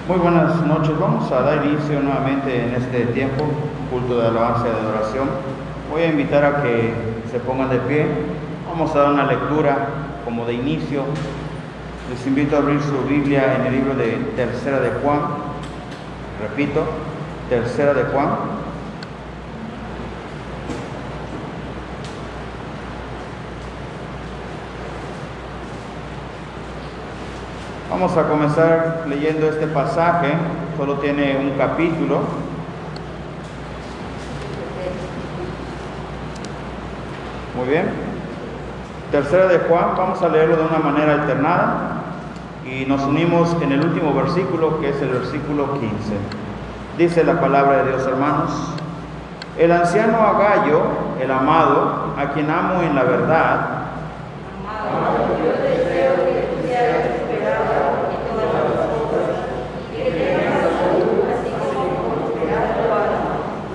Muy buenas noches. Vamos a dar inicio nuevamente en este tiempo, culto de alabanza y de adoración. Voy a invitar a que se pongan de pie. Vamos a dar una lectura como de inicio. Les invito a abrir su Biblia en el libro de Tercera de Juan. Repito, Tercera de Juan. Vamos a comenzar leyendo este pasaje, solo tiene un capítulo. Muy bien. Tercera de Juan, vamos a leerlo de una manera alternada y nos unimos en el último versículo, que es el versículo 15. Dice la palabra de Dios, hermanos: el anciano Agayo, el amado, a quien amo en la verdad,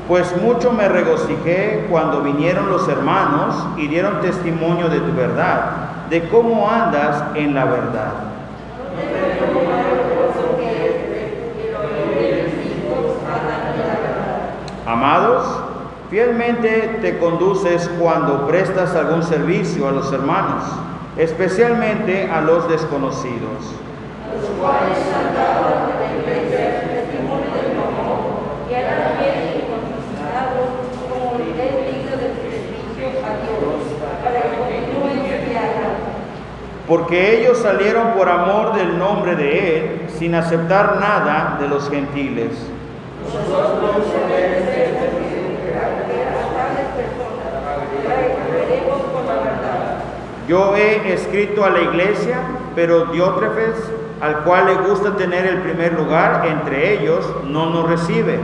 pues mucho me regocijé cuando vinieron los hermanos y dieron testimonio de tu verdad, de cómo andas en la verdad. Amados, fielmente te conduces cuando prestas algún servicio a los hermanos, especialmente a los desconocidos. Los cuales han dado ante la iglesia testimonio del amor y harán bien y considerados como es digno de tu servicio a Dios, para que continúen su viaje. Porque ellos salieron por amor del nombre de Él, sin aceptar nada de los gentiles. Nosotros debemos ser a tales personas, para que veremos con la verdad. Yo he escrito a la iglesia, pero Diótrefes, al cual le gusta tener el primer lugar entre ellos, no nos recibe.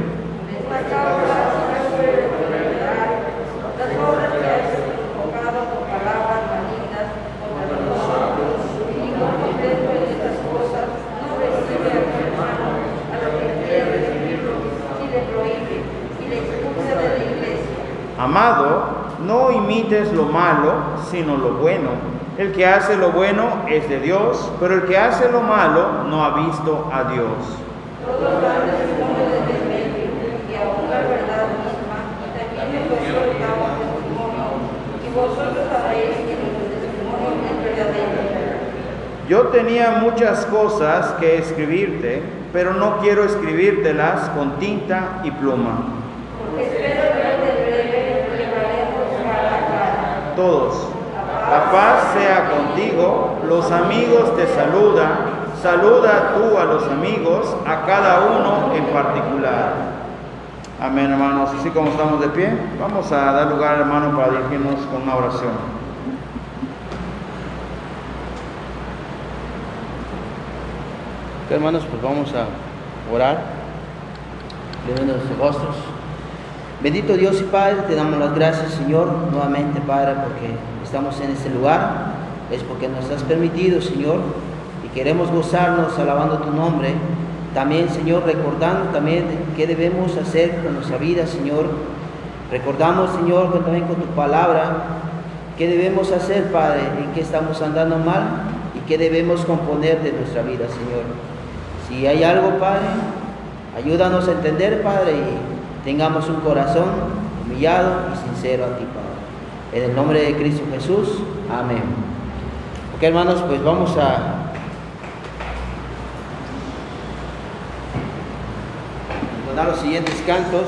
Amado, no imites lo malo, sino lo bueno. El que hace lo bueno es de Dios, pero el que hace lo malo no ha visto a Dios. Todos dan testimonio de desmedro, y aún la verdad misma, y también nosotros damos testimonio, y vosotros sabéis que nuestro testimonio es verdadero. Yo tenía muchas cosas que escribirte, pero no quiero escribírtelas con tinta y pluma. Espero verte breve, y hablaremos cara a cara. Todos. La paz sea contigo, los amigos te saludan, saluda tú a los amigos, a cada uno en particular. Amén, hermanos. Así como estamos de pie, vamos a dar lugar, hermano, para dirigirnos con una oración. Hermanos, pues vamos a orar, levantando nuestros rostros. Bendito Dios y Padre, te damos las gracias, Señor, nuevamente, Padre, porque estamos en este lugar, es porque nos has permitido, Señor, y queremos gozarnos alabando tu nombre. También, Señor, recordando también qué debemos hacer con nuestra vida, Señor. Recordamos, Señor, también con tu palabra, qué debemos hacer, Padre, en qué estamos andando mal y qué debemos componer de nuestra vida, Señor. Si hay algo, Padre, ayúdanos a entender, Padre, y tengamos un corazón humillado y sincero a ti, Padre. En el nombre de Cristo Jesús, amén. Ok, hermanos, pues vamos a entonar los siguientes cantos.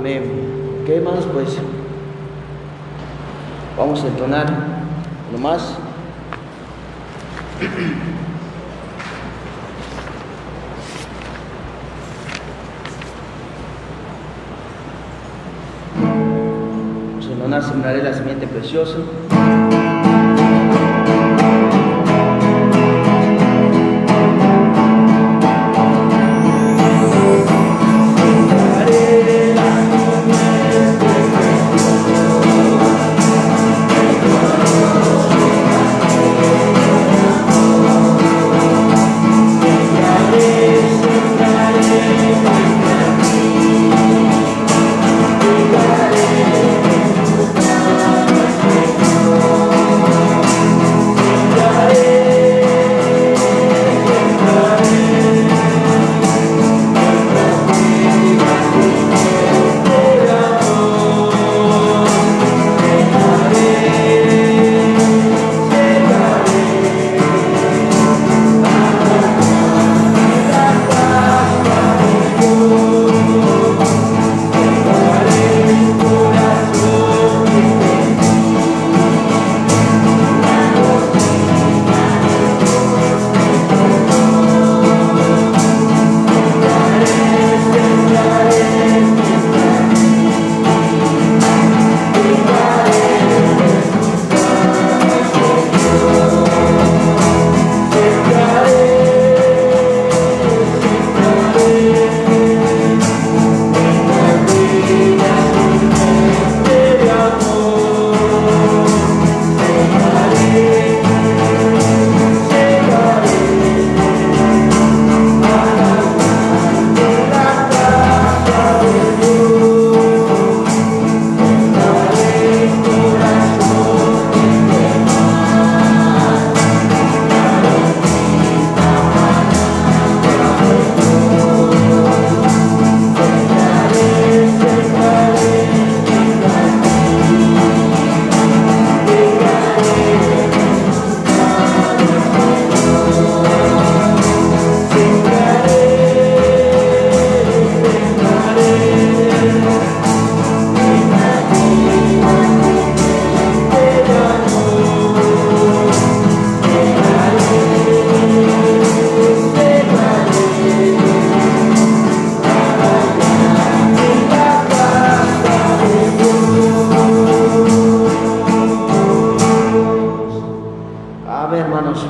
Amén. Ok, hermanos, pues vamos a entonar nomás. Vamos a entonar, sembraré la simiente preciosa.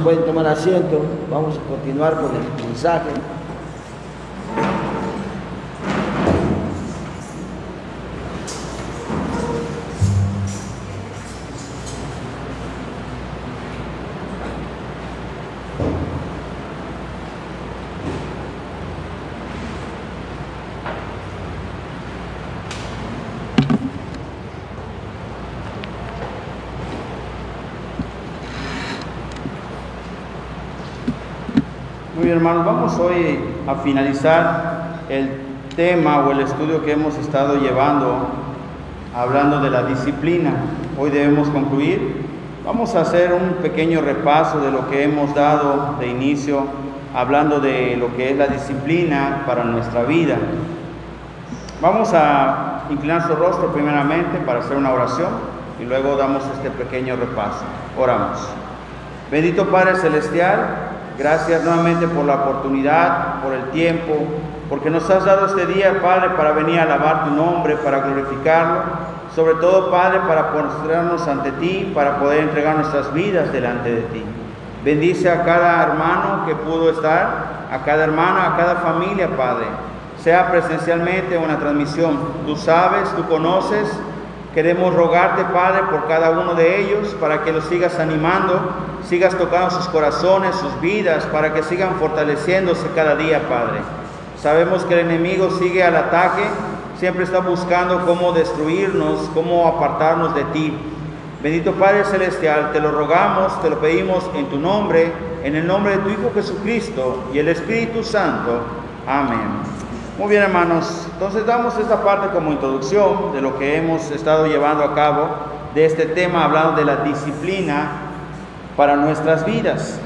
Pueden tomar asiento, vamos a continuar con el mensaje. Muy bien, hermanos, vamos hoy a finalizar el tema o el estudio que hemos estado llevando, hablando de la disciplina. Hoy debemos concluir. Vamos a hacer un pequeño repaso de lo que hemos dado de inicio, hablando de lo que es la disciplina para nuestra vida. Vamos a inclinar su rostro primeramente para hacer una oración y luego damos este pequeño repaso. Oramos. Bendito Padre Celestial, gracias nuevamente por la oportunidad, por el tiempo, porque nos has dado este día, Padre, para venir a alabar tu nombre, para glorificarlo. Sobre todo, Padre, para postrarnos ante ti, para poder entregar nuestras vidas delante de ti. Bendice a cada hermano que pudo estar, a cada hermana, a cada familia, Padre, sea presencialmente o en la transmisión. Tú sabes, tú conoces. Queremos rogarte, Padre, por cada uno de ellos, para que los sigas animando, sigas tocando sus corazones, sus vidas, para que sigan fortaleciéndose cada día, Padre. Sabemos que el enemigo sigue al ataque, siempre está buscando cómo destruirnos, cómo apartarnos de ti. Bendito Padre Celestial, te lo rogamos, te lo pedimos en tu nombre, en el nombre de tu Hijo Jesucristo y el Espíritu Santo. Amén. Muy bien, hermanos, entonces damos esta parte como introducción de lo que hemos estado llevando a cabo de este tema, hablando de la disciplina para nuestras vidas.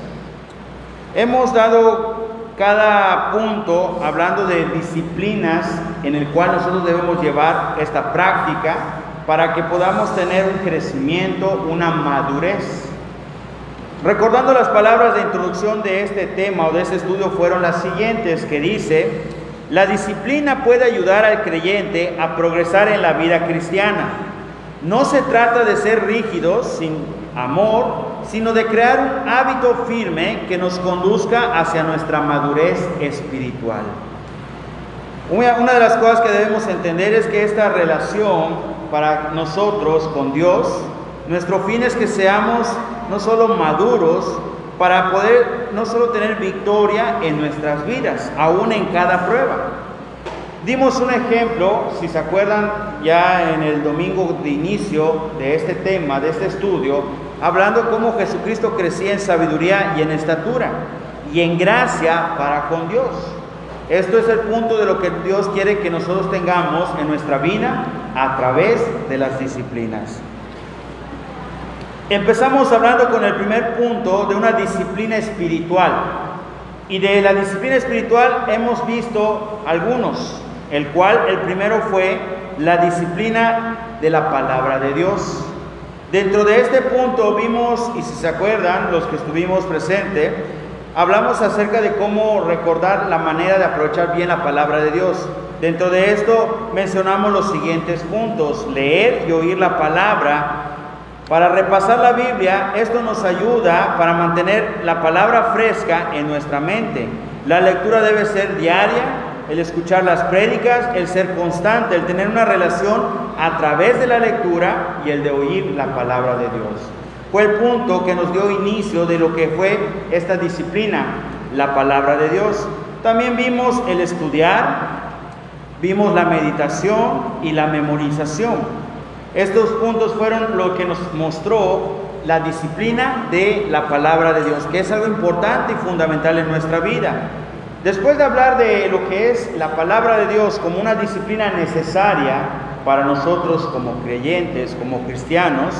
Hemos dado cada punto hablando de disciplinas en el cual nosotros debemos llevar esta práctica para que podamos tener un crecimiento, una madurez. Recordando las palabras de introducción de este tema o de este estudio fueron las siguientes, que dice: la disciplina puede ayudar al creyente a progresar en la vida cristiana. No se trata de ser rígidos, sin amor, sino de crear un hábito firme que nos conduzca hacia nuestra madurez espiritual. Una de las cosas que debemos entender es que esta relación para nosotros con Dios, nuestro fin es que seamos no solo maduros, para poder no solo tener victoria en nuestras vidas, aún en cada prueba. Dimos un ejemplo, si se acuerdan, ya en el domingo de inicio de este tema, de este estudio, hablando cómo Jesucristo crecía en sabiduría y en estatura y en gracia para con Dios. Esto es el punto de lo que Dios quiere que nosotros tengamos en nuestra vida a través de las disciplinas. Empezamos hablando con el primer punto de una disciplina espiritual. Y de la disciplina espiritual hemos visto algunos, el primero fue la disciplina de la palabra de Dios. Dentro de este punto vimos, y si se acuerdan, los que estuvimos presentes, hablamos acerca de cómo recordar la manera de aprovechar bien la palabra de Dios. Dentro de esto mencionamos los siguientes puntos: leer y oír la palabra. Para repasar la Biblia, esto nos ayuda para mantener la palabra fresca en nuestra mente. La lectura debe ser diaria, el escuchar las prédicas, el ser constante, el tener una relación a través de la lectura y el de oír la palabra de Dios. Fue el punto que nos dio inicio de lo que fue esta disciplina, la palabra de Dios. También vimos el estudiar, vimos la meditación y la memorización. Estos puntos fueron lo que nos mostró la disciplina de la palabra de Dios, que es algo importante y fundamental en nuestra vida. Después de hablar de lo que es la palabra de Dios como una disciplina necesaria para nosotros como creyentes, como cristianos,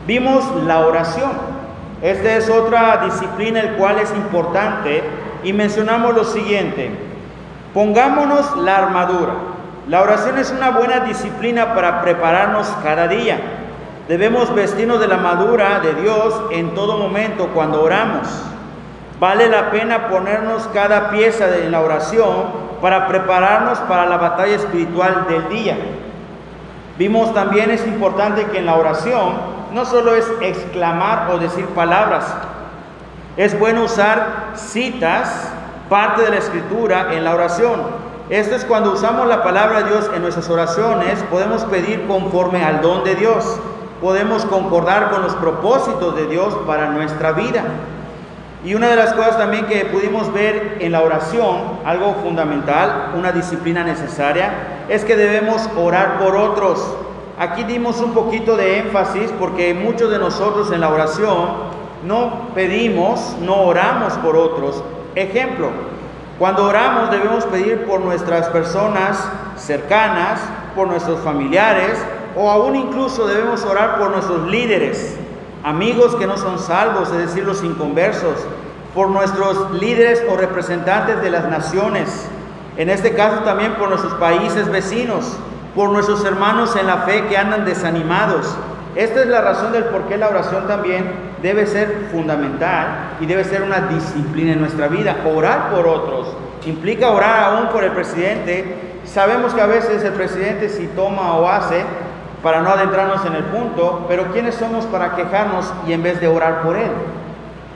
vimos la oración. Esta es otra disciplina el cual es importante y mencionamos lo siguiente: pongámonos la armadura. La oración es una buena disciplina para prepararnos cada día. Debemos vestirnos de la armadura de Dios en todo momento cuando oramos. Vale la pena ponernos cada pieza de la oración para prepararnos para la batalla espiritual del día. Vimos también es importante que en la oración no solo es exclamar o decir palabras. Es bueno usar citas, parte de la escritura en la oración. Esto es cuando usamos la palabra de Dios en nuestras oraciones, podemos pedir conforme al don de Dios. Podemos concordar con los propósitos de Dios para nuestra vida. Y una de las cosas también que pudimos ver en la oración, algo fundamental, una disciplina necesaria, es que debemos orar por otros. Aquí dimos un poquito de énfasis porque muchos de nosotros en la oración no pedimos, no oramos por otros. Ejemplo, cuando oramos debemos pedir por nuestras personas cercanas, por nuestros familiares, o aún incluso debemos orar por nuestros líderes, amigos que no son salvos, es decir, los inconversos, por nuestros líderes o representantes de las naciones, en este caso también por nuestros países vecinos, por nuestros hermanos en la fe que andan desanimados. Esta es la razón del por qué la oración también debe ser fundamental y debe ser una disciplina en nuestra vida. Orar por otros implica orar aún por el presidente. Sabemos que a veces el presidente sí toma o hace, para no adentrarnos en el punto, pero ¿quiénes somos para quejarnos y en vez de orar por él?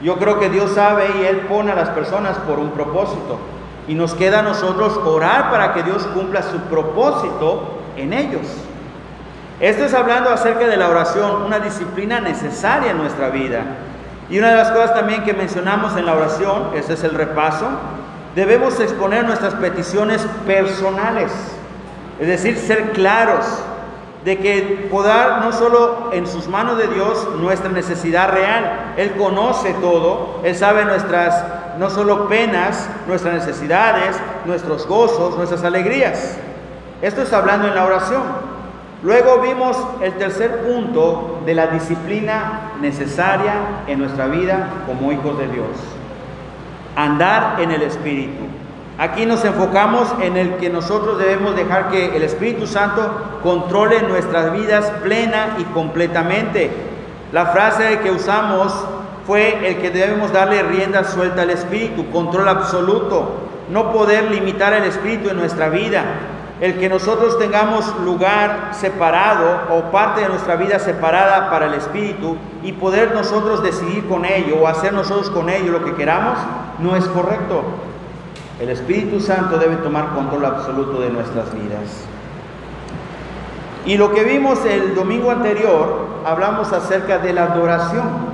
Yo creo que Dios sabe y Él pone a las personas por un propósito. Y nos queda a nosotros orar para que Dios cumpla su propósito en ellos. Esto es hablando acerca de la oración, una disciplina necesaria en nuestra vida. Y una de las cosas también que mencionamos en la oración, ese es el repaso, debemos exponer nuestras peticiones personales. Es decir, ser claros de que podar no solo en sus manos de Dios nuestra necesidad real. Él conoce todo, Él sabe nuestras no solo penas, nuestras necesidades, nuestros gozos, nuestras alegrías. Esto es hablando en la oración. Luego vimos el tercer punto de la disciplina necesaria en nuestra vida como hijos de Dios. Andar en el Espíritu. Aquí nos enfocamos en el que nosotros debemos dejar que el Espíritu Santo controle nuestras vidas plena y completamente. La frase que usamos fue el que debemos darle rienda suelta al Espíritu, control absoluto, no poder limitar el Espíritu en nuestra vida. El que nosotros tengamos lugar separado o parte de nuestra vida separada para el Espíritu y poder nosotros decidir con ello o hacer nosotros con ello lo que queramos, no es correcto. El Espíritu Santo debe tomar control absoluto de nuestras vidas. Y lo que vimos el domingo anterior, hablamos acerca de la adoración.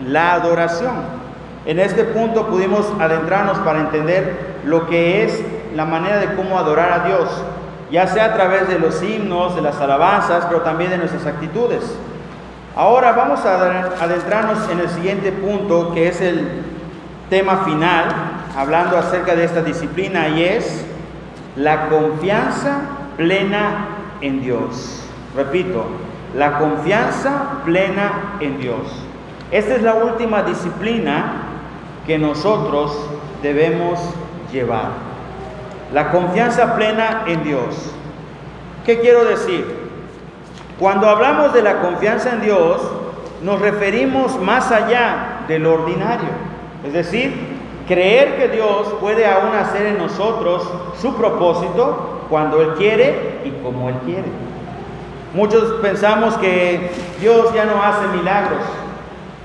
La adoración. En este punto pudimos adentrarnos para entender lo que es la manera de cómo adorar a Dios, ya sea a través de los himnos, de las alabanzas, pero también de nuestras actitudes. Ahora vamos a adentrarnos en el siguiente punto, que es el tema final, hablando acerca de esta disciplina, y es la confianza plena en Dios. Repito, la confianza plena en Dios. Esta es la última disciplina que nosotros debemos llevar. La confianza plena en Dios. ¿Qué quiero decir? Cuando hablamos de la confianza en Dios, nos referimos más allá de lo ordinario. Es decir, creer que Dios puede aún hacer en nosotros su propósito cuando Él quiere y como Él quiere. Muchos pensamos que Dios ya no hace milagros,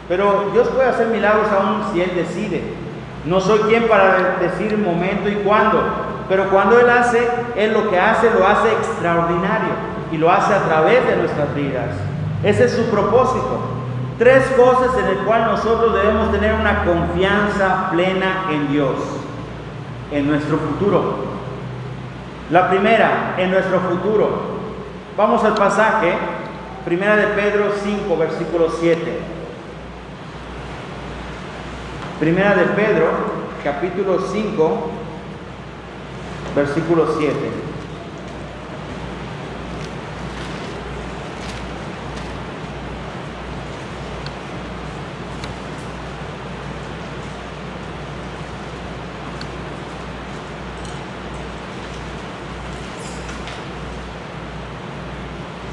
pero Dios puede hacer milagros aún si Él decide. No soy quien para decir el momento y cuándo, pero cuando Él hace, Él lo que hace, lo hace extraordinario y lo hace a través de nuestras vidas. Ese es su propósito. 3 cosas en las cuales nosotros debemos tener una confianza plena en Dios, en nuestro futuro. La primera, en nuestro futuro. Vamos al pasaje, 1 de Pedro 5, versículo 7. 1 de Pedro, capítulo 5, versículo 7.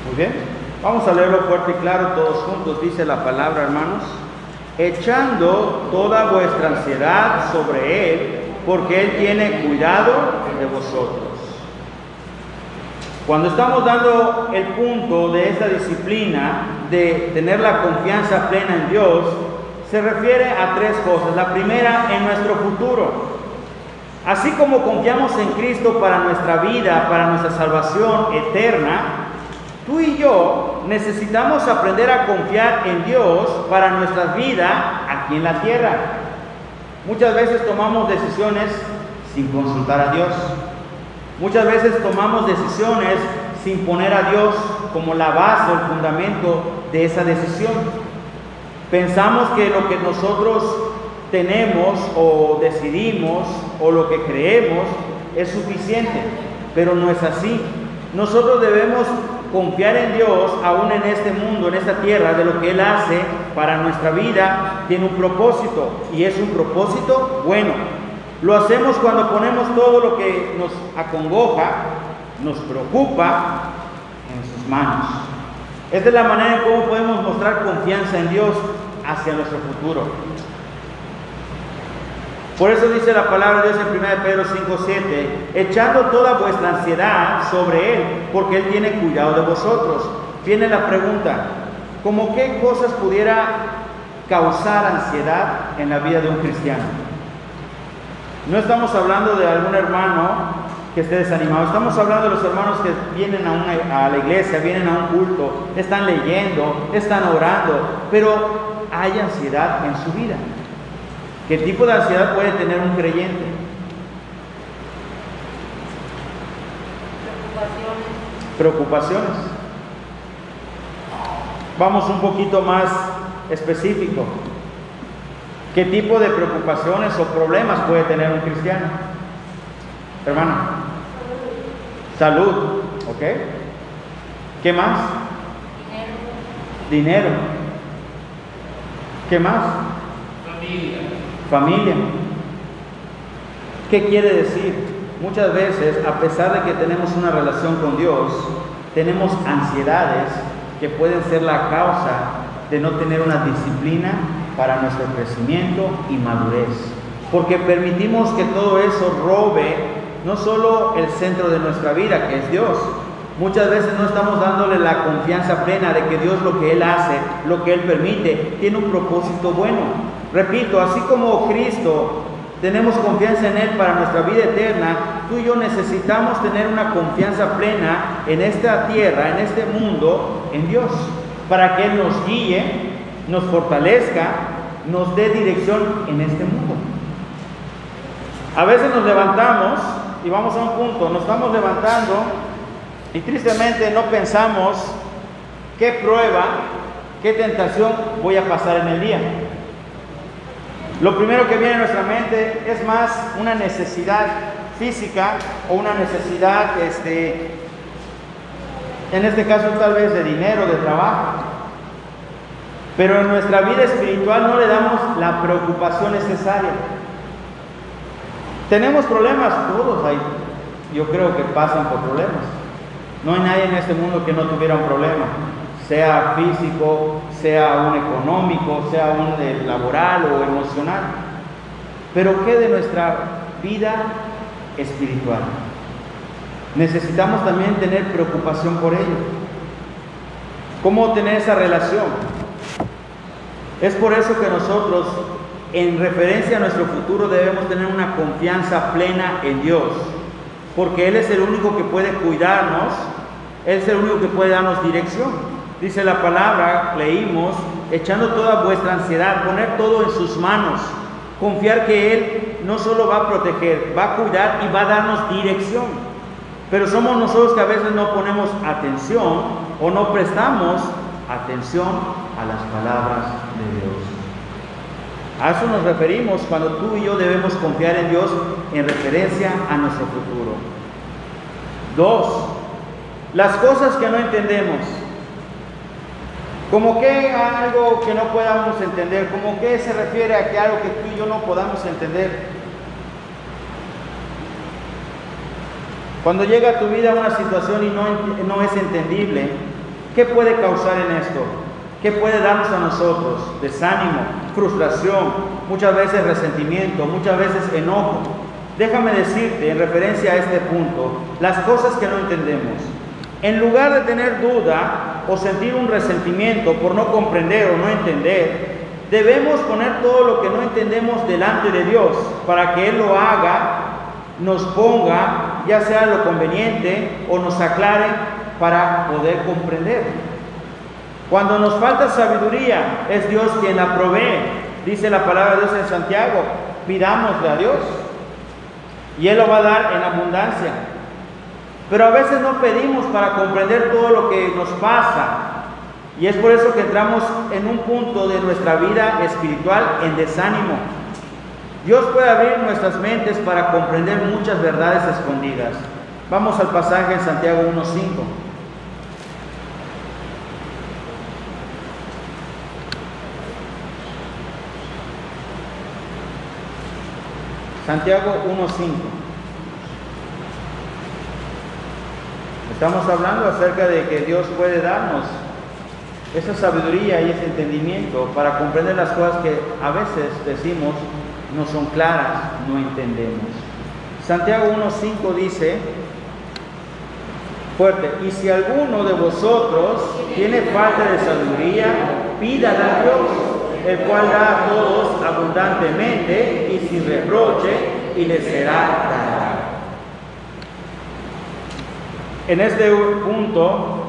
Muy bien, vamos a leerlo fuerte y claro todos juntos. Dice la palabra, hermanos: echando toda vuestra ansiedad sobre Él, porque Él tiene cuidado de vosotros. Cuando estamos dando el punto de esta disciplina de tener la confianza plena en Dios, se refiere a 3 cosas. La primera, en nuestro futuro. Así como confiamos en Cristo para nuestra vida, para nuestra salvación eterna, tú y yo necesitamos aprender a confiar en Dios para nuestra vida aquí en la tierra. Muchas veces tomamos decisiones sin consultar a Dios. Muchas veces tomamos decisiones sin poner a Dios como la base, el fundamento de esa decisión. Pensamos que lo que nosotros tenemos o decidimos o lo que creemos es suficiente, pero no es así. Nosotros debemos confiar en Dios aún en este mundo, en esta tierra, de lo que Él hace para nuestra vida. Tiene un propósito y es un propósito bueno. Lo hacemos cuando ponemos todo lo que nos acongoja, nos preocupa, en sus manos. Esta es la manera en cómo podemos mostrar confianza en Dios hacia nuestro futuro. Por eso dice la palabra de Dios en 1 Pedro 5:7, echando toda vuestra ansiedad sobre Él, porque Él tiene cuidado de vosotros. Viene la pregunta, ¿cómo qué cosas pudiera causar ansiedad en la vida de un cristiano? No estamos hablando de algún hermano que esté desanimado, estamos hablando de los hermanos que vienen a la iglesia, vienen a un culto, están leyendo, están orando, pero hay ansiedad en su vida. ¿Qué tipo de ansiedad puede tener un creyente? Preocupaciones. Vamos un poquito más específico. ¿Qué tipo de preocupaciones o problemas puede tener un cristiano? Hermano. Salud. ¿Ok? ¿Qué más? Dinero. ¿Qué más? Familia. ¿Qué quiere decir? Muchas veces, a pesar de que tenemos una relación con Dios, tenemos ansiedades que pueden ser la causa de no tener una disciplina para nuestro crecimiento y madurez. Porque permitimos que todo eso robe no solo el centro de nuestra vida, que es Dios. Muchas veces no estamos dándole la confianza plena de que Dios, lo que Él hace, lo que Él permite, tiene un propósito bueno. Repito, así como Cristo tenemos confianza en Él para nuestra vida eterna, tú y yo necesitamos tener una confianza plena en esta tierra, en este mundo, en Dios, para que Él nos guíe, nos fortalezca, nos dé dirección en este mundo. A veces nos levantamos y vamos a un punto, nos estamos levantando y tristemente no pensamos qué prueba, qué tentación voy a pasar en el día. Lo primero que viene a nuestra mente es más una necesidad física o una necesidad, en este caso tal vez de dinero, de trabajo. Pero en nuestra vida espiritual no le damos la preocupación necesaria. Tenemos problemas, todos hay, yo creo que pasan por problemas. No hay nadie en este mundo que no tuviera un problema, sea físico, sea un económico, sea un laboral o emocional. Pero ¿qué de nuestra vida espiritual? Necesitamos también tener preocupación por ello. ¿Cómo tener esa relación? Es por eso que nosotros, en referencia a nuestro futuro, debemos tener una confianza plena en Dios, porque Él es el único que puede cuidarnos, Él es el único que puede darnos dirección. Dice la palabra, leímos, echando toda vuestra ansiedad, poner todo en sus manos, confiar que Él no solo va a proteger, va a cuidar y va a darnos dirección. Pero somos nosotros que a veces no ponemos atención o no prestamos atención a las palabras de Dios. A eso nos referimos cuando tú y yo debemos confiar en Dios en referencia a nuestro futuro. 2. Las cosas que no entendemos. Como que algo que no podamos entender, como que se refiere a que algo que tú y yo no podamos entender. Cuando llega a tu vida una situación y no es entendible, ¿qué puede causar en esto? ¿Qué puede darnos a nosotros? Desánimo, frustración, muchas veces resentimiento, muchas veces enojo. Déjame decirte, en referencia a este punto, las cosas que no entendemos. En lugar de tener duda o sentir un resentimiento por no comprender o no entender, debemos poner todo lo que no entendemos delante de Dios para que Él lo haga, nos ponga, ya sea lo conveniente o nos aclare para poder comprender. Cuando nos falta sabiduría, es Dios quien la provee. Dice la palabra de Dios en Santiago, pidámosle a Dios y Él lo va a dar en abundancia. Pero a veces no pedimos para comprender todo lo que nos pasa. Y es por eso que entramos en un punto de nuestra vida espiritual en desánimo. Dios puede abrir nuestras mentes para comprender muchas verdades escondidas. Vamos al pasaje en Santiago 1:5. Santiago 1:5. Estamos hablando acerca de que Dios puede darnos esa sabiduría y ese entendimiento para comprender las cosas que a veces decimos no son claras, no entendemos. Santiago 1:5 dice, fuerte, y si alguno de vosotros tiene falta de sabiduría, pídala a Dios, el cual da a todos abundantemente y sin reproche, y le será dada. En este punto,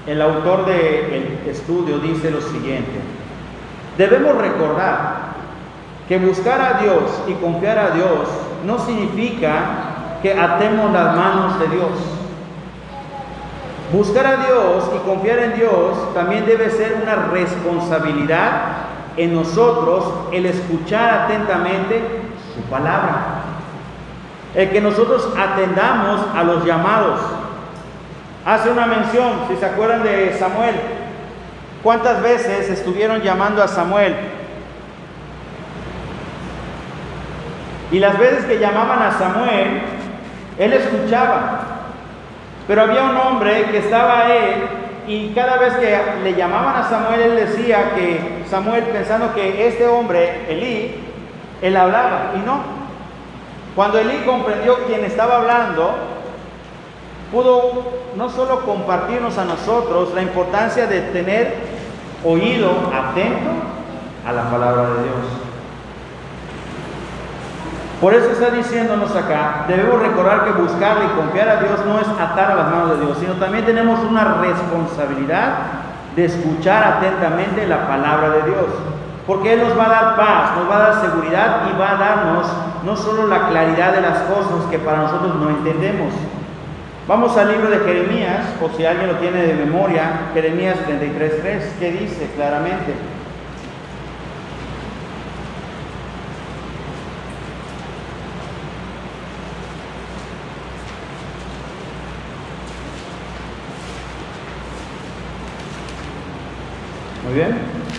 el autor del estudio dice lo siguiente: debemos recordar que buscar a Dios y confiar a Dios no significa que atemos las manos de Dios. Buscar a Dios y confiar en Dios también debe ser una responsabilidad en nosotros, el escuchar atentamente su palabra, el que nosotros atendamos a los llamados. Hace una mención, si se acuerdan de Samuel, ¿cuántas veces estuvieron llamando a Samuel? Y las veces que llamaban a Samuel, él escuchaba. Pero había un hombre que estaba a él, y cada vez que le llamaban a Samuel, él decía que Samuel, pensando que este hombre, Elí, él hablaba, y no. Cuando Elí comprendió quién estaba hablando, pudo no solo compartirnos a nosotros la importancia de tener oído atento a la palabra de Dios. Por eso está diciéndonos acá, debemos recordar que buscarle y confiar a Dios no es atar a las manos de Dios, sino también tenemos una responsabilidad de escuchar atentamente la palabra de Dios. Porque Él nos va a dar paz, nos va a dar seguridad y va a darnos no solo la claridad de las cosas que para nosotros no entendemos. Vamos al libro de Jeremías, o si alguien lo tiene de memoria, Jeremías 33:3, que dice claramente: muy bien,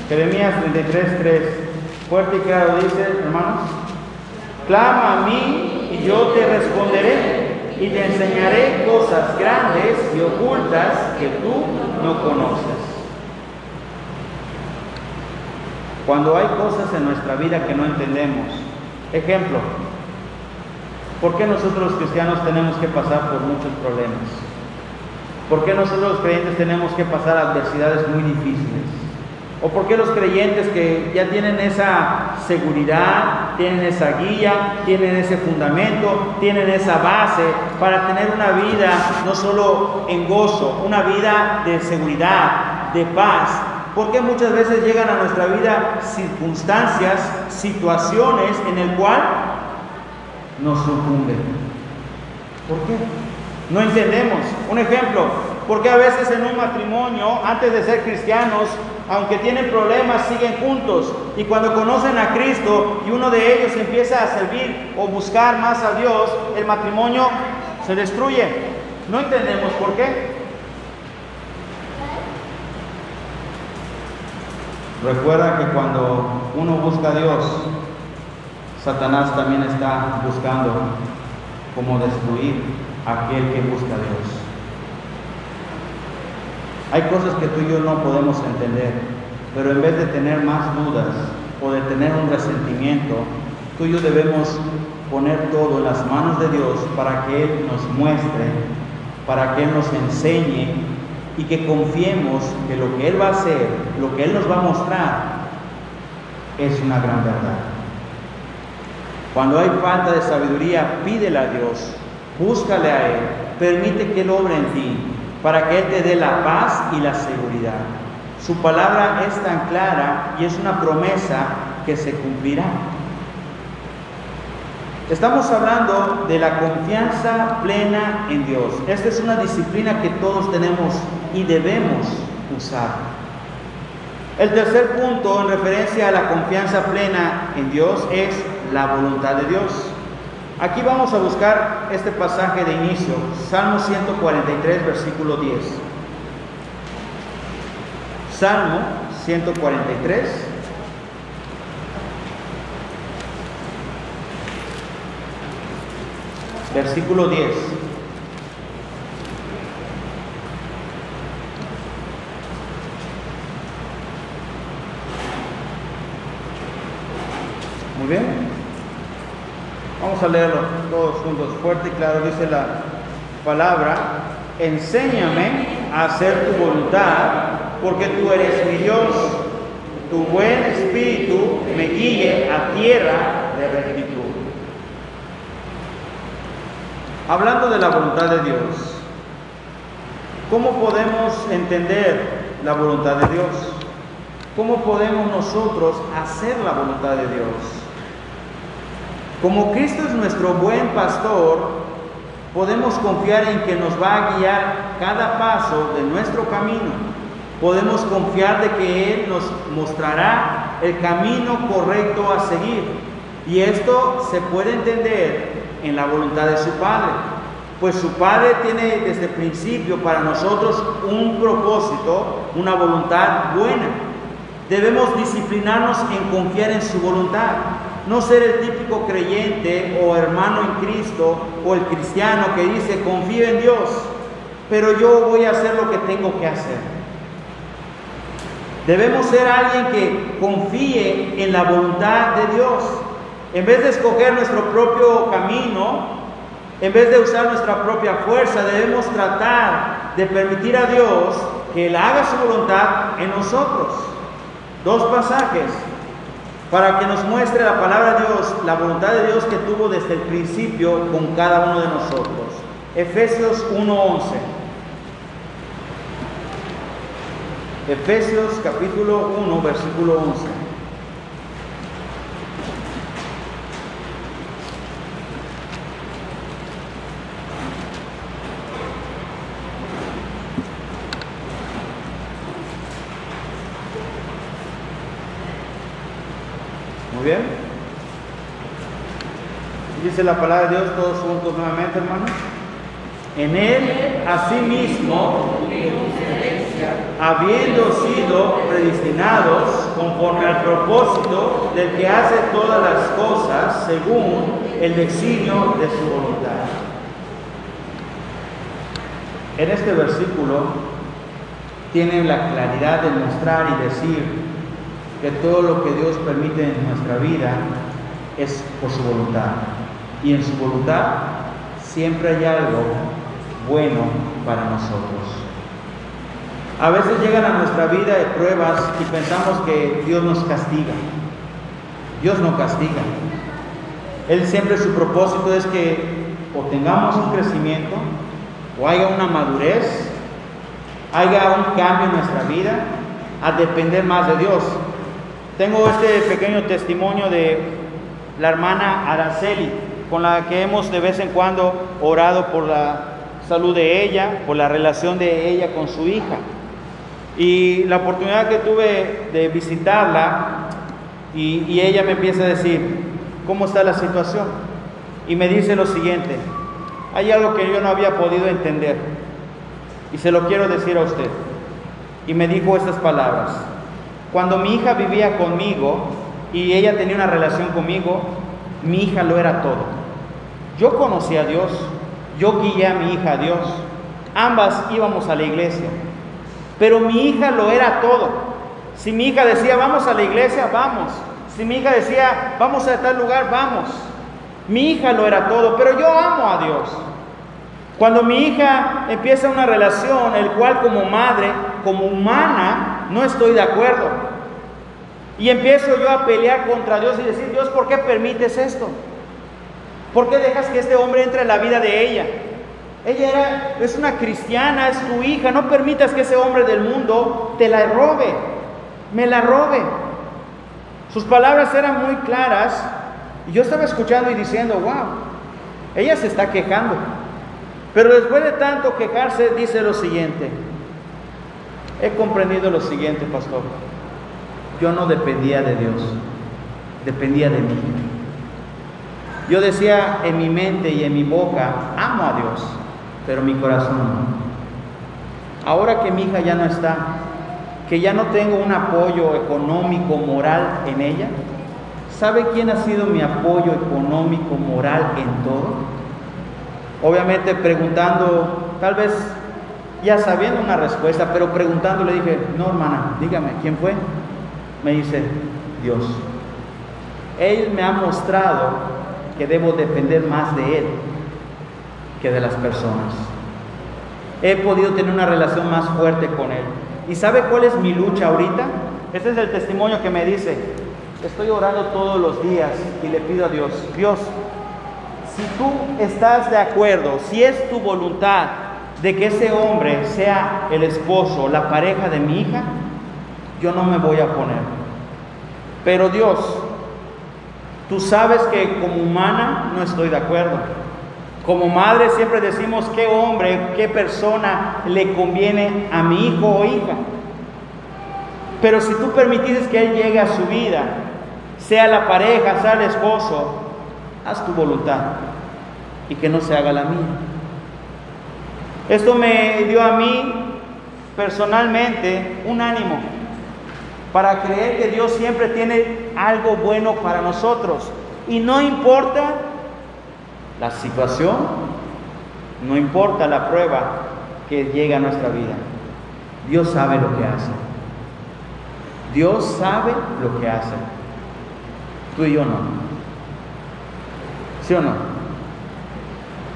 Jeremías 33:3, fuerte y claro dice, hermanos: clama a mí y yo te responderé y te enseñaré cosas grandes y ocultas que tú no conoces. Cuando hay cosas en nuestra vida que no entendemos, ejemplo, ¿por qué nosotros los cristianos tenemos que pasar por muchos problemas? ¿Por qué nosotros los creyentes tenemos que pasar adversidades muy difíciles? ¿O por qué los creyentes que ya tienen esa seguridad, tienen esa guía, tienen ese fundamento, tienen esa base para tener una vida no solo en gozo, una vida de seguridad, de paz? ¿Por qué muchas veces llegan a nuestra vida circunstancias, situaciones en el cual nos sucumben? ¿Por qué? No entendemos. Un ejemplo, ¿por qué a veces en un matrimonio, antes de ser cristianos, aunque tienen problemas, siguen juntos? Y cuando conocen a Cristo y uno de ellos empieza a servir o buscar más a Dios, el matrimonio se destruye. No entendemos por qué. Recuerda que cuando uno busca a Dios, Satanás también está buscando cómo destruir a aquel que busca a Dios. Hay cosas que tú y yo no podemos entender, pero en vez de tener más dudas o de tener un resentimiento, tú y yo debemos poner todo en las manos de Dios para que Él nos muestre, para que Él nos enseñe y que confiemos que lo que Él va a hacer, lo que Él nos va a mostrar, es una gran verdad. Cuando hay falta de sabiduría, pídele a Dios, búscale a Él, permite que Él obre en ti, para que Él te dé la paz y la seguridad. Su palabra es tan clara y es una promesa que se cumplirá. Estamos hablando de la confianza plena en Dios. Esta es una disciplina que todos tenemos y debemos usar. El tercer punto en referencia a la confianza plena en Dios es la voluntad de Dios. Aquí vamos a buscar este pasaje de inicio, Salmo 143, versículo 10. Salmo 143. Versículo 10. Muy bien. Vamos a leerlo todos juntos, fuerte y claro. Dice la palabra: enséñame a hacer tu voluntad, porque tú eres mi Dios. Tu buen espíritu me guíe a tierra de rectitud. Hablando de la voluntad de Dios, ¿cómo podemos entender la voluntad de Dios? ¿Cómo podemos nosotros hacer la voluntad de Dios? Como Cristo es nuestro buen pastor, podemos confiar en que nos va a guiar cada paso de nuestro camino. Podemos confiar de que Él nos mostrará el camino correcto a seguir. Y esto se puede entender en la voluntad de su Padre, pues su Padre tiene desde el principio para nosotros un propósito, una voluntad buena. Debemos disciplinarnos en confiar en su voluntad. no ser el típico creyente o hermano en Cristo o el cristiano que dice confío en Dios, pero yo voy a hacer lo que tengo que hacer. Debemos ser alguien que confíe en la voluntad de Dios. En vez de escoger nuestro propio camino, en vez de usar nuestra propia fuerza, debemos tratar de permitir a Dios que Él haga su voluntad en nosotros. Dos pasajes para que nos muestre la palabra de Dios, la voluntad de Dios que tuvo desde el principio con cada uno de nosotros. Efesios 1:11. Efesios capítulo 1, versículo 11. Muy bien. Dice la palabra de Dios, todos juntos nuevamente, hermanos. En Él, asimismo, habiendo sido predestinados conforme al propósito del que hace todas las cosas según el designio de su voluntad. En este versículo tiene la claridad de mostrar y decir que todo lo que Dios permite en nuestra vida es por su voluntad. Y en su voluntad siempre hay algo bueno para nosotros. A veces llegan a nuestra vida pruebas y pensamos que Dios nos castiga. Dios no castiga. Él siempre, su propósito es que o tengamos un crecimiento, o haya una madurez, haya un cambio en nuestra vida, a depender más de Dios. Tengo este pequeño testimonio de la hermana Araceli, con la que hemos de vez en cuando orado por la salud de ella, por la relación de ella con su hija. Y la oportunidad que tuve de visitarla, y ella me empieza a decir, ¿cómo está la situación? Y me dice lo siguiente: hay algo que yo no había podido entender, y se lo quiero decir a usted. Y me dijo estas palabras: cuando mi hija vivía conmigo y ella tenía una relación conmigo, mi hija lo era todo. Yo conocí a Dios, yo guié a mi hija a Dios, ambas íbamos a la iglesia, pero mi hija lo era todo. Si mi hija decía vamos a la iglesia, vamos. Si mi hija decía vamos a tal lugar, vamos. Mi hija lo era todo, pero yo amo a Dios. Cuando mi hija empieza una relación, el cual como madre, como humana, no estoy de acuerdo, y empiezo yo a pelear contra Dios y decir, Dios, ¿por qué permites esto? ¿Por qué dejas que este hombre entre en la vida de ella? Ella es una cristiana, es tu hija, no permitas que ese hombre del mundo te la robe, me la robe. Sus palabras eran muy claras, y yo estaba escuchando y diciendo, wow, ella se está quejando. Pero después de tanto quejarse, dice lo siguiente: he comprendido lo siguiente, pastor. Yo no dependía de Dios, dependía de mí. Yo decía en mi mente y en mi boca, amo a Dios, pero mi corazón no. Ahora que mi hija ya no está, que ya no tengo un apoyo económico, moral en ella, ¿sabe quién ha sido mi apoyo económico, moral en todo? Obviamente preguntando, tal vez ya sabiendo una respuesta, pero preguntando le dije, no hermana, dígame, ¿quién fue? Me dice, Dios. Él me ha mostrado que debo depender más de Él que de las personas. He podido tener una relación más fuerte con Él. ¿Y sabe cuál es mi lucha ahorita? Este es el testimonio que me dice, estoy orando todos los días y le pido a Dios, Dios, si tú estás de acuerdo, si es tu voluntad de que ese hombre sea el esposo, la pareja de mi hija, yo no me voy a oponer. Pero Dios, tú sabes que como humana no estoy de acuerdo. Como madre siempre decimos qué hombre, qué persona le conviene a mi hijo o hija. Pero si tú permitieses que él llegue a su vida, sea la pareja, sea el esposo, haz tu voluntad y que no se haga la mía. Esto me dio a mí personalmente un ánimo. para creer que Dios siempre tiene algo bueno para nosotros. Y no importa la situación, no importa la prueba que llega a nuestra vida. Dios sabe lo que hace. Dios sabe lo que hace. Tú y yo no. ¿Sí o no?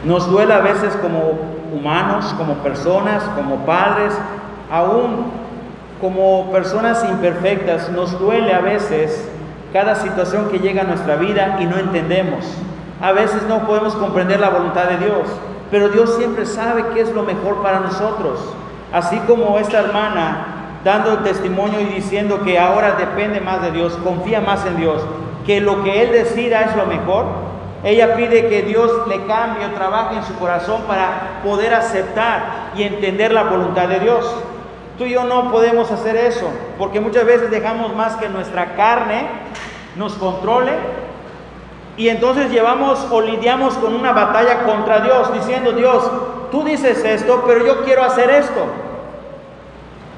Nos duele a veces como humanos, como personas, como padres, aún como personas imperfectas. Nos duele a veces cada situación que llega a nuestra vida y no entendemos. A veces no podemos comprender la voluntad de Dios, pero Dios siempre sabe qué es lo mejor para nosotros. Así como esta hermana dando el testimonio y diciendo que ahora depende más de Dios, confía más en Dios, que lo que Él decida es lo mejor. Ella pide que Dios le cambie o trabaje en su corazón para poder aceptar y entender la voluntad de Dios. Tú y yo no podemos hacer eso, porque muchas veces dejamos más que nuestra carne nos controle, y entonces llevamos o lidiamos con una batalla contra Dios, diciendo: Dios, tú dices esto, pero yo quiero hacer esto.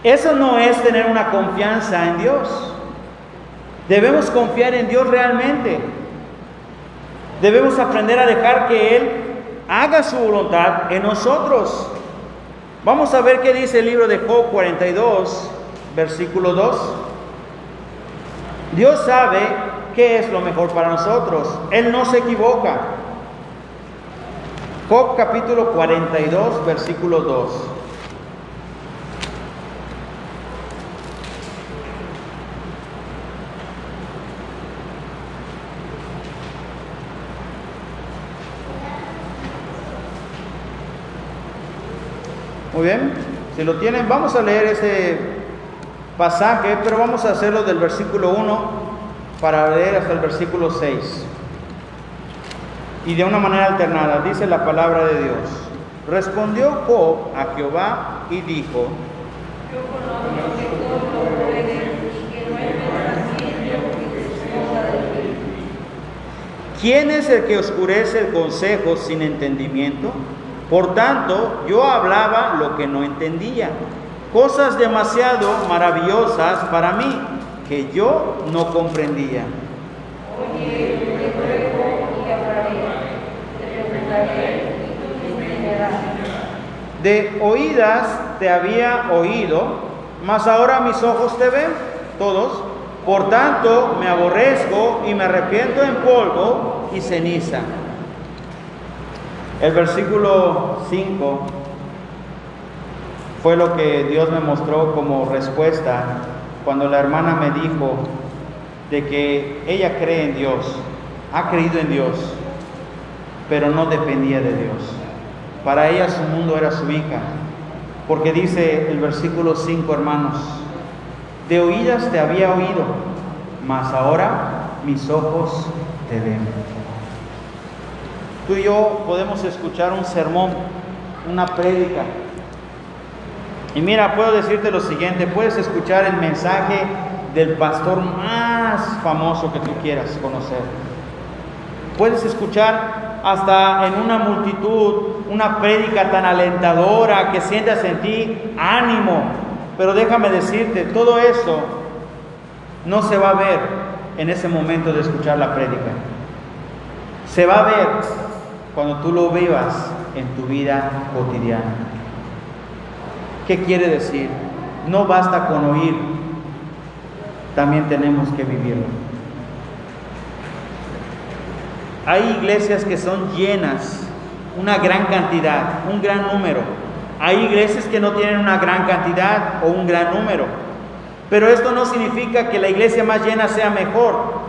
Eso no es tener una confianza en Dios. Debemos confiar en Dios realmente. Debemos aprender a dejar que Él haga su voluntad en nosotros. Vamos a ver qué dice el libro de Job 42, versículo 2. Dios sabe qué es lo mejor para nosotros. Él no se equivoca. Job capítulo 42, versículo 2. Muy bien, si lo tienen, vamos a leer ese pasaje, pero vamos a hacerlo del versículo 1 para leer hasta el versículo 6. Y de una manera alternada, dice la palabra de Dios. Respondió Job a Jehová y dijo: Yo conozco que todo lo puedes y que no hay pensamiento que te esconda de ti. ¿Quién es el que oscurece el consejo sin entendimiento? Por tanto, yo hablaba lo que no entendía, cosas demasiado maravillosas para mí, que yo no comprendía. Oye, te ruego y hablaré, te preguntaré y tú me entenderás. De oídas te había oído, mas ahora mis ojos te ven, todos. Por tanto, me aborrezco y me arrepiento en polvo y ceniza. El versículo 5 fue lo que Dios me mostró como respuesta cuando la hermana me dijo de que ella cree en Dios, ha creído en Dios, pero no dependía de Dios. Para ella su mundo era su hija, porque dice el versículo 5, hermanos: de oídas te había oído, mas ahora mis ojos te ven. Tú y yo podemos escuchar un sermón, una prédica. Y mira, puedo decirte lo siguiente: puedes escuchar el mensaje del pastor más famoso que tú quieras conocer. Puedes escuchar hasta en una multitud una prédica tan alentadora que sientas en ti ánimo. Pero déjame decirte, todo eso no se va a ver en ese momento de escuchar la prédica. Se va a ver cuando tú lo vivas en tu vida cotidiana. ¿Qué quiere decir? No basta con oír, también tenemos que vivirlo. Hay iglesias que son llenas, una gran cantidad, un gran número. Hay iglesias que no tienen una gran cantidad o un gran número. Pero esto no significa que la iglesia más llena sea mejor.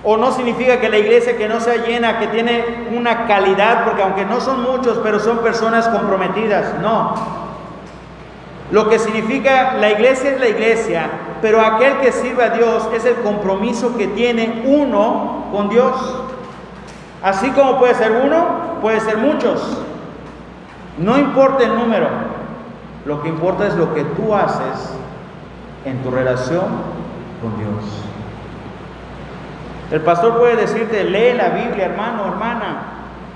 O no significa que la iglesia que no sea llena, que tiene una calidad, porque aunque no son muchos, pero son personas comprometidas. No. Lo que significa la iglesia es la iglesia, pero aquel que sirve a Dios es el compromiso que tiene uno con Dios. Así como puede ser uno, puede ser muchos. No importa el número, lo que importa es lo que tú haces en tu relación con Dios. El pastor puede decirte: lee la Biblia, hermano, hermana,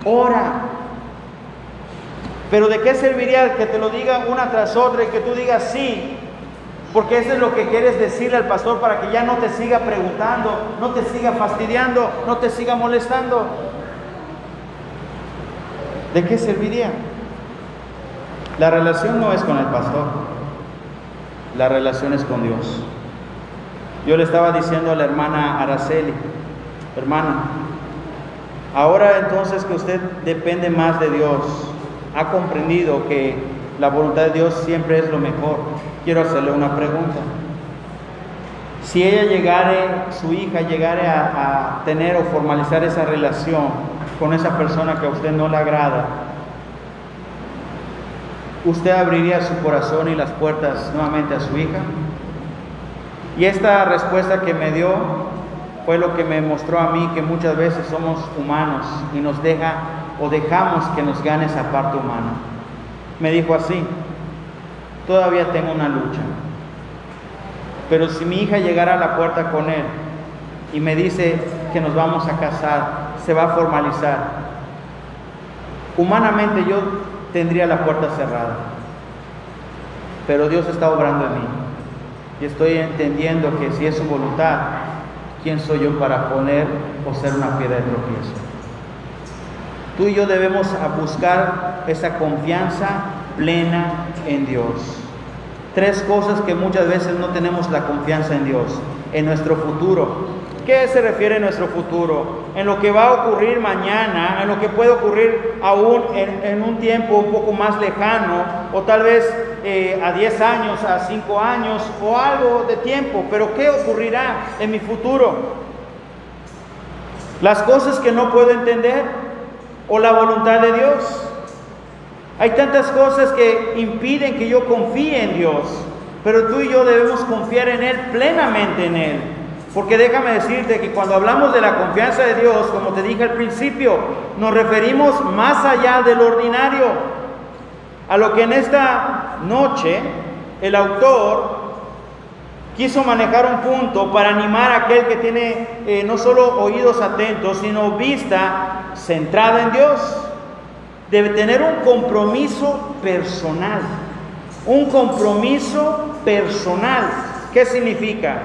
ora. Pero ¿de qué serviría que te lo diga una tras otra y que tú digas sí? Porque eso es lo que quieres decirle al pastor para que ya no te siga preguntando, no te siga fastidiando, no te siga molestando. ¿De qué serviría? La relación no es con el pastor, la relación es con Dios. Yo le estaba diciendo a la hermana Araceli, hermana, ahora entonces que usted depende más de Dios, ha comprendido que la voluntad de Dios siempre es lo mejor. Quiero hacerle una pregunta. Si ella su hija llegare a tener o formalizar esa relación con esa persona que a usted no le agrada, ¿usted abriría su corazón y las puertas nuevamente a su hija? Y esta respuesta que me dio fue lo que me mostró a mí que muchas veces somos humanos y nos dejamos que nos gane esa parte humana. Me dijo así: todavía tengo una lucha, pero si mi hija llegara a la puerta con él y me dice que nos vamos a casar, se va a formalizar, humanamente yo tendría la puerta cerrada, pero Dios está obrando en mí y estoy entendiendo que si es su voluntad, ¿quién soy yo para poner o ser una piedra de tropiezo? Tú y yo debemos buscar esa confianza plena en Dios. 3 cosas que muchas veces no tenemos la confianza en Dios: en nuestro futuro. ¿Qué se refiere a nuestro futuro? En lo que va a ocurrir mañana, en lo que puede ocurrir aún en un tiempo un poco más lejano, o tal vez a 10 años, a 5 años, o algo de tiempo. Pero ¿qué ocurrirá en mi futuro? Las cosas que no puedo entender, o la voluntad de Dios. Hay tantas cosas que impiden que yo confíe en Dios, pero tú y yo debemos confiar en Él, plenamente en Él. Porque déjame decirte que cuando hablamos de la confianza de Dios, como te dije al principio, nos referimos más allá del ordinario, a lo que en esta noche el autor quiso manejar un punto para animar a aquel que tiene no solo oídos atentos, sino vista centrada en Dios. Debe tener un compromiso personal. Un compromiso personal. ¿Qué significa?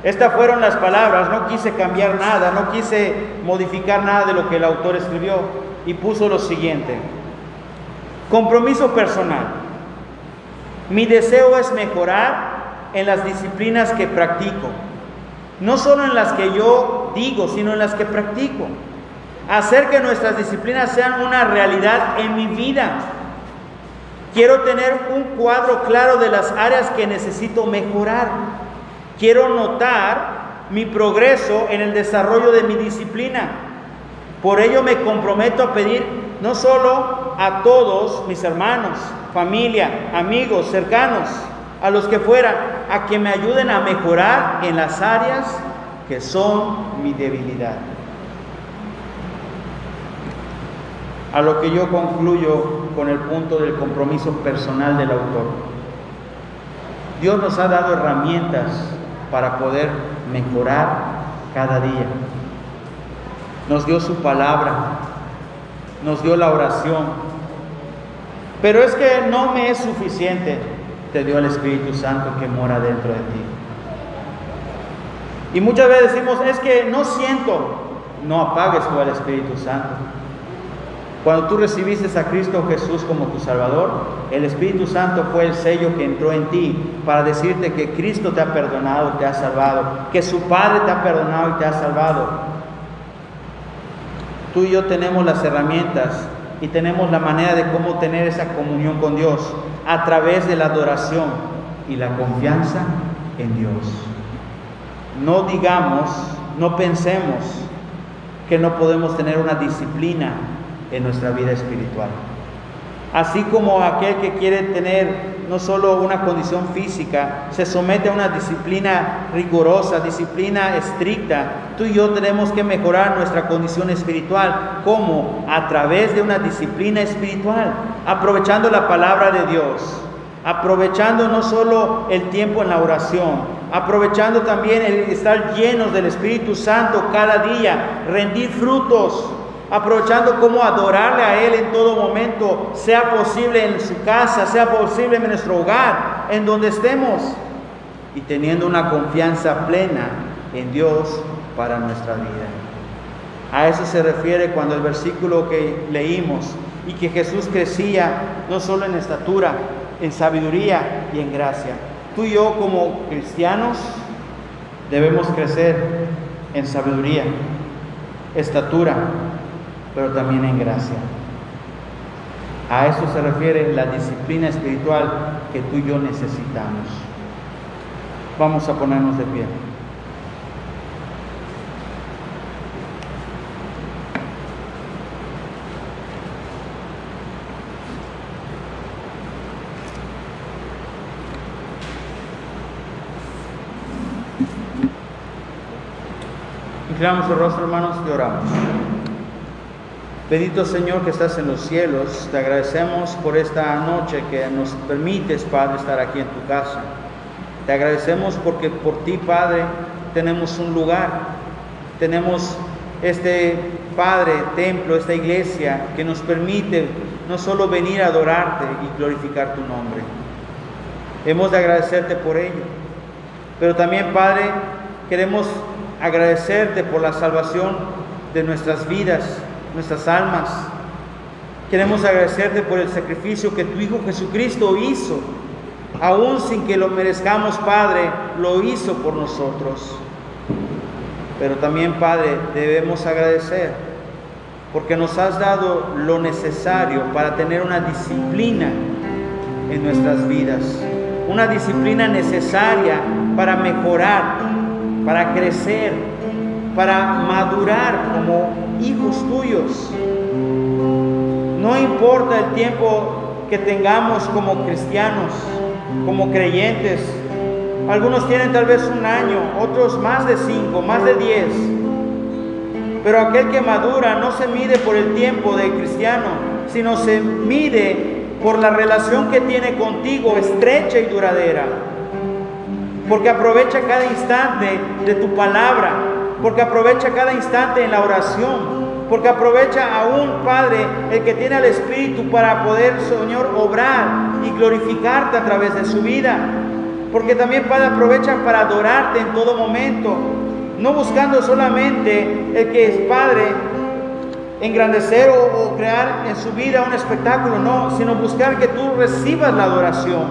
Estas fueron las palabras. No quise cambiar nada, no quise modificar nada de lo que el autor escribió, y puso lo siguiente: compromiso personal. Mi deseo es mejorar en las disciplinas que practico, no solo en las que yo digo, sino en las que practico. Hacer que nuestras disciplinas sean una realidad en mi vida. Quiero tener un cuadro claro de las áreas que necesito mejorar. Quiero notar mi progreso en el desarrollo de mi disciplina. Por ello me comprometo a pedir no solo a todos mis hermanos, familia, amigos, cercanos, a los que fuera, a que me ayuden a mejorar en las áreas que son mi debilidad. A lo que yo concluyo con el punto del compromiso personal del autor. Dios nos ha dado herramientas para poder mejorar cada día. Nos dio su palabra, nos dio la oración, pero es que no me es suficiente. Te dio el Espíritu Santo que mora dentro de ti. Y muchas veces decimos: es que no siento. No apagues tú al Espíritu Santo. Cuando tú recibiste a Cristo Jesús como tu Salvador, el Espíritu Santo fue el sello que entró en ti para decirte que Cristo te ha perdonado, te ha salvado, que su Padre te ha perdonado y te ha salvado. Tú y yo tenemos las herramientas y tenemos la manera de cómo tener esa comunión con Dios a través de la adoración y la confianza en Dios. No digamos, no pensemos que no podemos tener una disciplina en nuestra vida espiritual. Así como aquel que quiere tener no solo una condición física, se somete a una disciplina rigurosa, disciplina estricta, tú y yo tenemos que mejorar nuestra condición espiritual. ¿Cómo? A través de una disciplina espiritual, aprovechando la palabra de Dios, aprovechando no solo el tiempo en la oración, aprovechando también el estar llenos del Espíritu Santo cada día, rendir frutos, aprovechando cómo adorarle a Él en todo momento, sea posible en su casa, sea posible en nuestro hogar, en donde estemos. y teniendo una confianza plena en Dios para nuestra vida. A eso se refiere cuando el versículo que leímos, y que Jesús crecía no solo en estatura, en sabiduría y en gracia. Tú y yo como cristianos debemos crecer en sabiduría, estatura, pero también en gracia. A eso se refiere la disciplina espiritual que tú y yo necesitamos. Vamos a ponernos de pie. Inclinamos el rostro, hermanos, y oramos. Bendito Señor que estás en los cielos, te agradecemos por esta noche que nos permites, Padre, estar aquí en tu casa. Te agradecemos porque por ti, Padre, tenemos un lugar, tenemos este, Padre, templo, esta iglesia que nos permite no solo venir a adorarte y glorificar tu nombre. Hemos de agradecerte por ello, pero también, Padre, queremos agradecerte por la salvación de nuestras vidas, nuestras almas. Queremos agradecerte por el sacrificio que tu Hijo Jesucristo hizo, aún sin que lo merezcamos, Padre, lo hizo por nosotros. Pero también, Padre, debemos agradecer porque nos has dado lo necesario para tener una disciplina en nuestras vidas, una disciplina necesaria para mejorar, para crecer, para madurar como hijos tuyos. No importa el tiempo que tengamos como cristianos, como creyentes. Algunos tienen tal vez 1 año, otros más de 5, más de 10. Pero aquel que madura no se mide por el tiempo de cristiano, sino se mide por la relación que tiene contigo, estrecha y duradera. Porque aprovecha cada instante de tu palabra, porque aprovecha cada instante en la oración, porque aprovecha aún, Padre, el que tiene al Espíritu para poder, Señor, obrar y glorificarte a través de su vida. Porque también, Padre, aprovecha para adorarte en todo momento, no buscando solamente el que es, Padre, engrandecer o crear en su vida un espectáculo, no, sino buscar que tú recibas la adoración,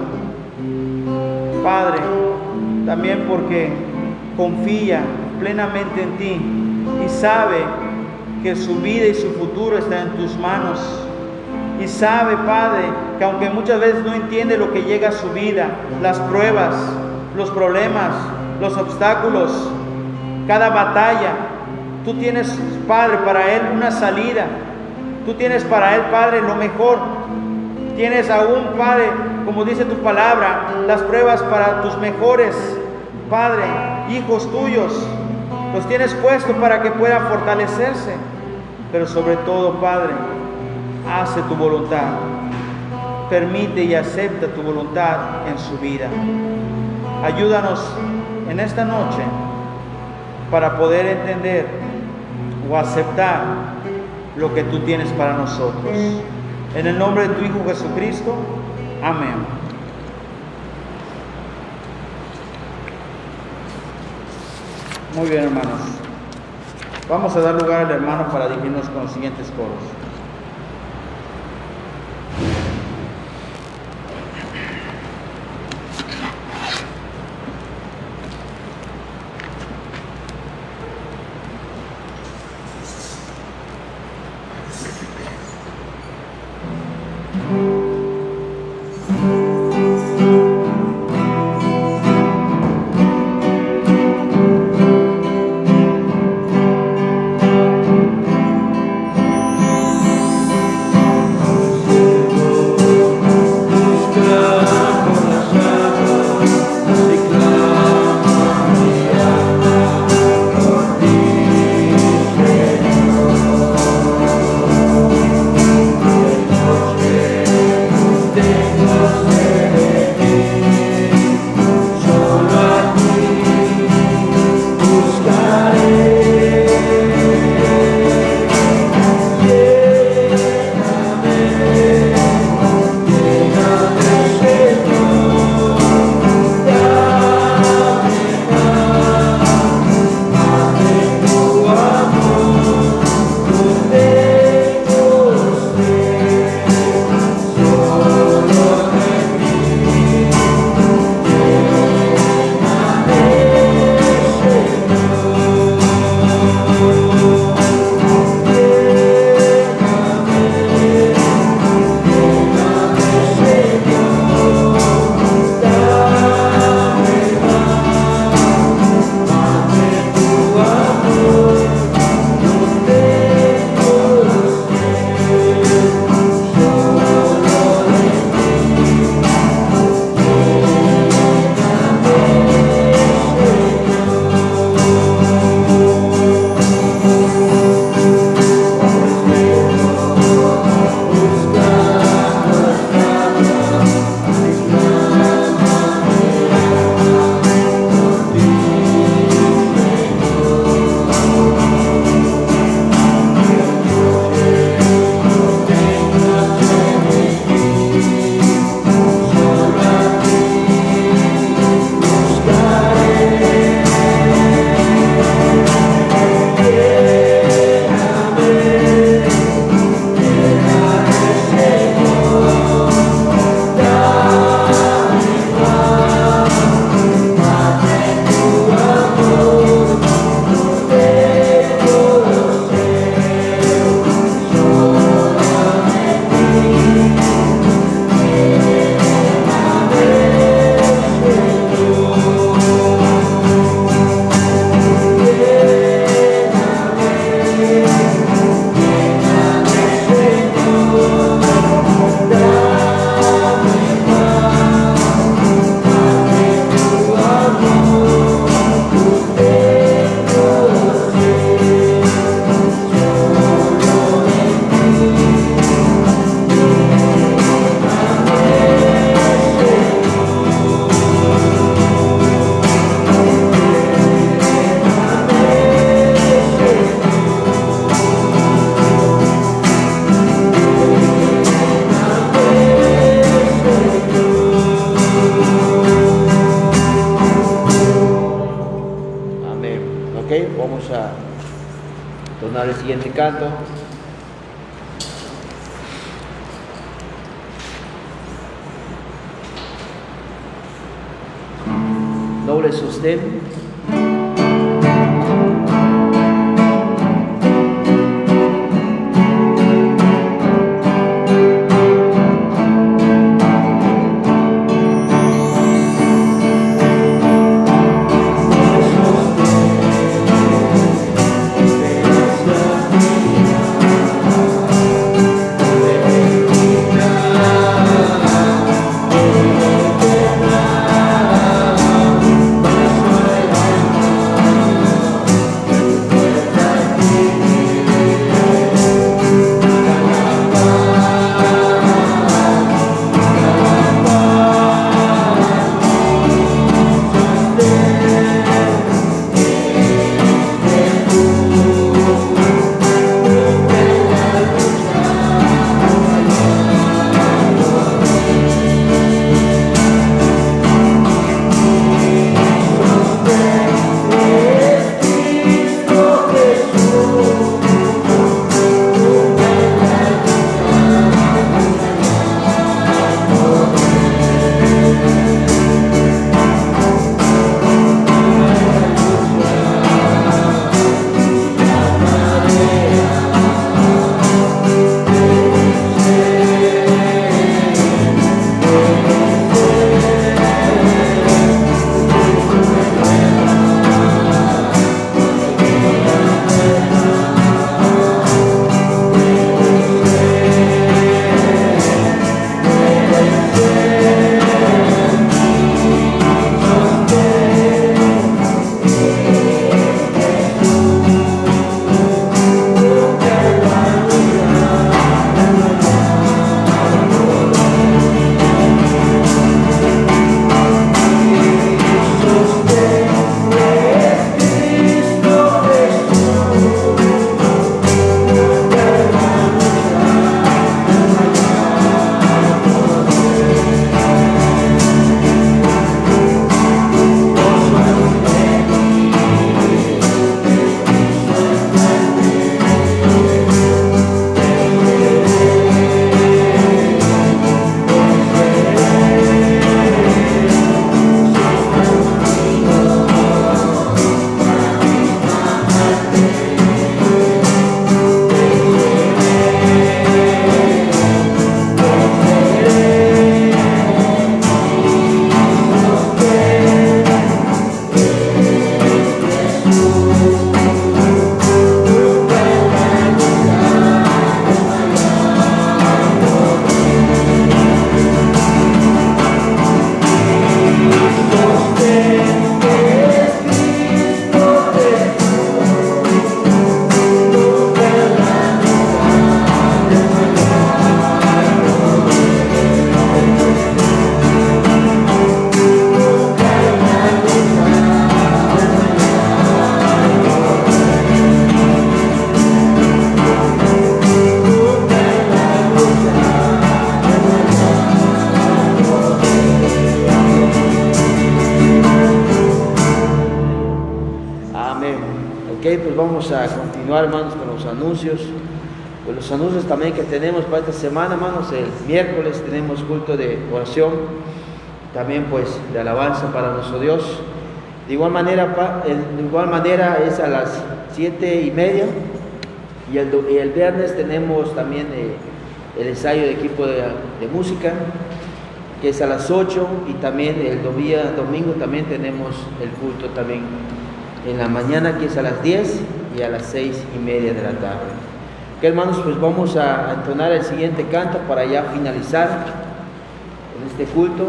Padre. También porque confía plenamente en ti y sabe que su vida y su futuro está en tus manos. Y sabe, Padre, que aunque muchas veces no entiende lo que llega a su vida, las pruebas, los problemas, los obstáculos, cada batalla, tú tienes, Padre, para él una salida. Tú tienes para él, Padre, lo mejor. Tienes aún, Padre, como dice tu palabra, las pruebas para tus mejores, Padre, hijos tuyos. Los tienes puesto para que puedan fortalecerse. Pero sobre todo, Padre, hace tu voluntad. Permite y acepta tu voluntad en su vida. Ayúdanos en esta noche para poder entender o aceptar lo que tú tienes para nosotros. En el nombre de tu Hijo Jesucristo. Amén. Muy bien, hermanos. Vamos a dar lugar al hermano para dirigirnos con los siguientes coros. ¿ok? Vamos a entonar el siguiente canto. Doble sostén. Pues vamos a continuar, hermanos, con los anuncios. Pues los anuncios también que tenemos para esta semana, hermanos. El miércoles tenemos culto de oración, también pues de alabanza para nuestro Dios. De igual manera es a las 7:30, y el viernes tenemos también el ensayo de equipo de música, que es a las 8, y también el domingo también tenemos el culto también en la mañana, que es a las 10 y a las 6:30 de la tarde. Ok, hermanos, pues vamos a entonar el siguiente canto para ya finalizar en este culto.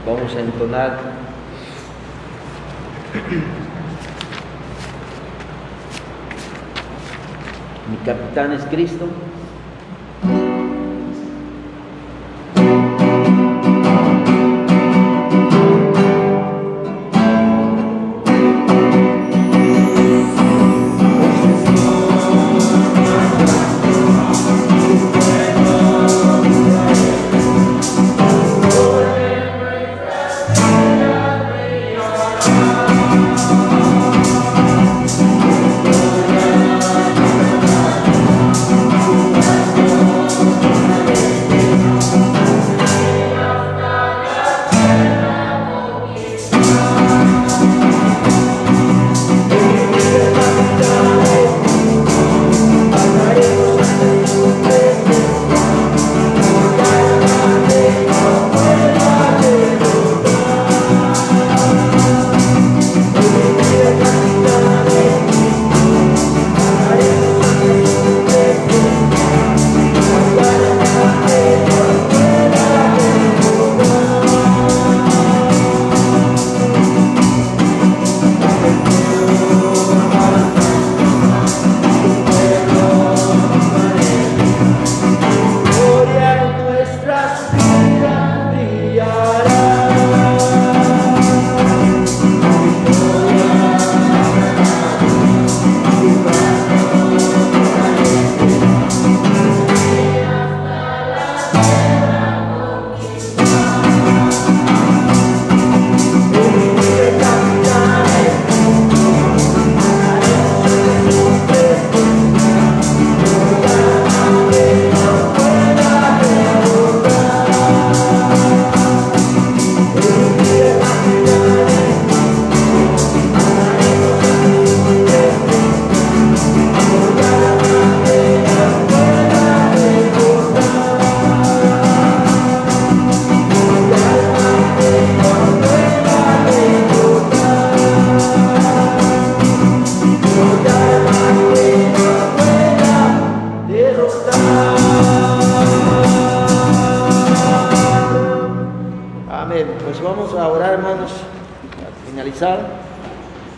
Vamos a entonar Mi capitán es Cristo. Para finalizar,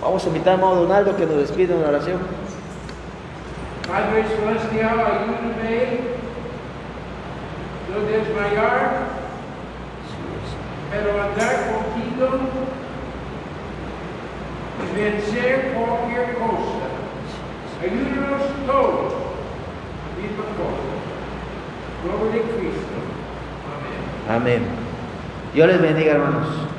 vamos a invitar a hermano Donaldo que nos despida en una oración. Padre Celestial, ayúdame no desmayar, pero andar contigo y vencer cualquier cosa. Ayúdanos todos, misma cosa. Gloria a Cristo. Amén. Amén. Dios les bendiga, hermanos.